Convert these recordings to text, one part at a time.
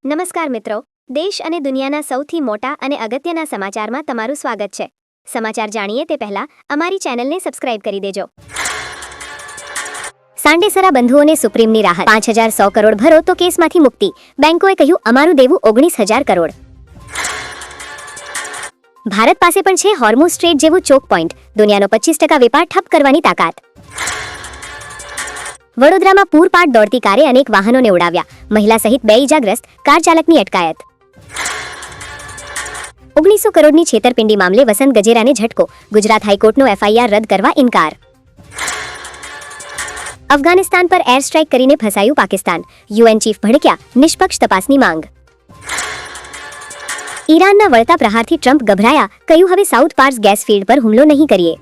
નમસ્કાર મિત્રો, દેશ અને દુનિયાના સૌથી મોટા અને અગત્યના સમાચારમાં તમારું સ્વાગત છે. સમાચાર જાણીએ તે પહેલા અમારી ચેનલને સબસ્ક્રાઇબ કરી દેજો. સાંડેસરા બંધુઓને સુપ્રીમની રાહત. 5100 કરોડ ભરો તો કેસમાંથી મુક્તિ. બેંકોએ કહ્યું અમારું દેવું 19,000 કરોડ. ભારત પાસે પણ છે હોર્મુઝ સ્ટ્રેટ જેવું ચોક પોઈન્ટ. દુનિયાનો 25% વેપાર ઠપ કરવાની તાકાત. વડોદરામાં પૂરપાટ દોડતી કારે અનેક વાહનોને ઉડાવ્યા. મહિલા સહિત 2 ઇજાગ્રસ્ત, કાર ચાલકની અટકાયત. 1900 કરોડની છેતરપિંડી મામલે વસંત ગજેરાને ઝટકો. ગુજરાત હાઈકોર્ટનો FIR રદ કરવા ઇનકાર. અફઘાનિસ્તાન પર એર સ્ટ્રાઇક કરીને ફસાયું પાકિસ્તાન. UN ચીફ ભડક્યા, નિષ્પક્ષ તપાસની માંગ. ઈરાનના વળતા પ્રહારથી ટ્રમ્પ ગભરાયા, કહ્યું હવે સાઉથ પાર્સ ગેસ ફિલ્ડ પર હુમલો નહીં કરીએ.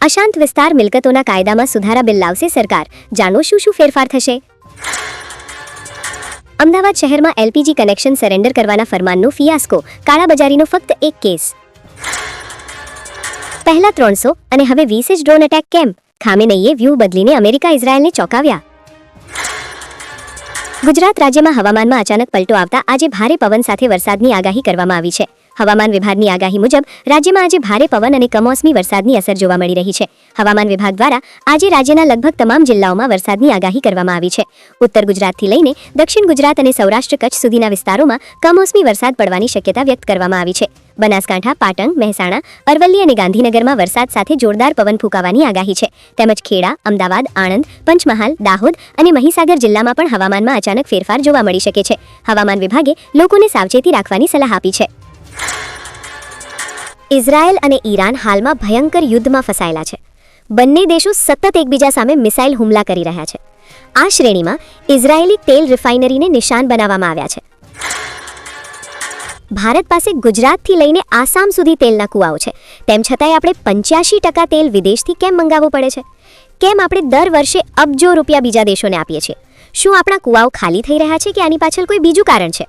અશાંત વિસ્તાર મિલકતોના કાયદામાં સુધારા બિલ લાવશે સરકાર. જાણો શું ફેરફાર થશે. અમદાવાદ શહેરમાં LPG કનેક્શન સરેન્ડર કરવાના ફરમાનનો ફિયાસ્કો. કાળાબજારીનો ફક્ત એક કેસ. પહેલા 300 અને હવે 20 જ ડ્રોન એટેક કેમ? ખામેનેઈએ વ્યૂહ બદલીને અમેરિકા ઇઝરાયલને ચોંકાવ્યા. ગુજરાત રાજ્યમાં હવામાનમાં અચાનક પલટો આવતા આજે ભારે પવન સાથે વરસાદની આગાહી કરવામાં આવી છે. હવામાન વિભાગની આગાહી મુજબ રાજ્યમાં આજે ભારે પવન અને કમોસમી વરસાદની અસર જોવા મળી રહી છે. હવામાન વિભાગ દ્વારા આજે રાજ્યના લગભગ તમામ જિલ્લાઓમાં વરસાદની આગાહી કરવામાં આવી છે. ઉત્તર ગુજરાતથી લઈને દક્ષિણ ગુજરાત અને સૌરાષ્ટ્ર કચ્છ સુધીના વિસ્તારોમાં કમોસમી વરસાદ પડવાની શક્યતા વ્યક્ત કરવામાં આવી છે. બનાસકાંઠા, પાટણ, મહેસાણા, અરવલ્લી અને ગાંધીનગરમાં વરસાદ સાથે જોરદાર પવન ફૂંકાવાની આગાહી છે. તેમજ ખેડા, અમદાવાદ, આણંદ, પંચમહાલ, દાહોદ અને મહીસાગર જિલ્લામાં પણ હવામાનમાં અચાનક ફેરફાર જોવા મળી શકે છે. હવામાન વિભાગે લોકોને સાવચેતી રાખવાની સલાહ આપી છે. ઇઝરાયલ અને ઈરાન હાલમાં ભયંકર યુદ્ધમાં ફસાયેલા છે. બંને દેશો સતત એકબીજા સામે મિસાઇલ હુમલા કરી રહ્યા છે. આ શ્રેણીમાં ઇઝરાયેલી તેલ રિફાઇનરીને નિશાન બનાવવામાં આવ્યા છે. ભારત પાસે ગુજરાતથી લઈને આસામ સુધી તેલના કુવાઓ છે. તેમ છતાંય આપણે 85% તેલ વિદેશથી કેમ મંગાવવું પડે છે? કેમ આપણે દર વર્ષે અબજો રૂપિયા બીજા દેશોને આપીએ છીએ? શું આપણા કુવાઓ ખાલી થઈ રહ્યા છે કે આની પાછળ કોઈ બીજું કારણ છે?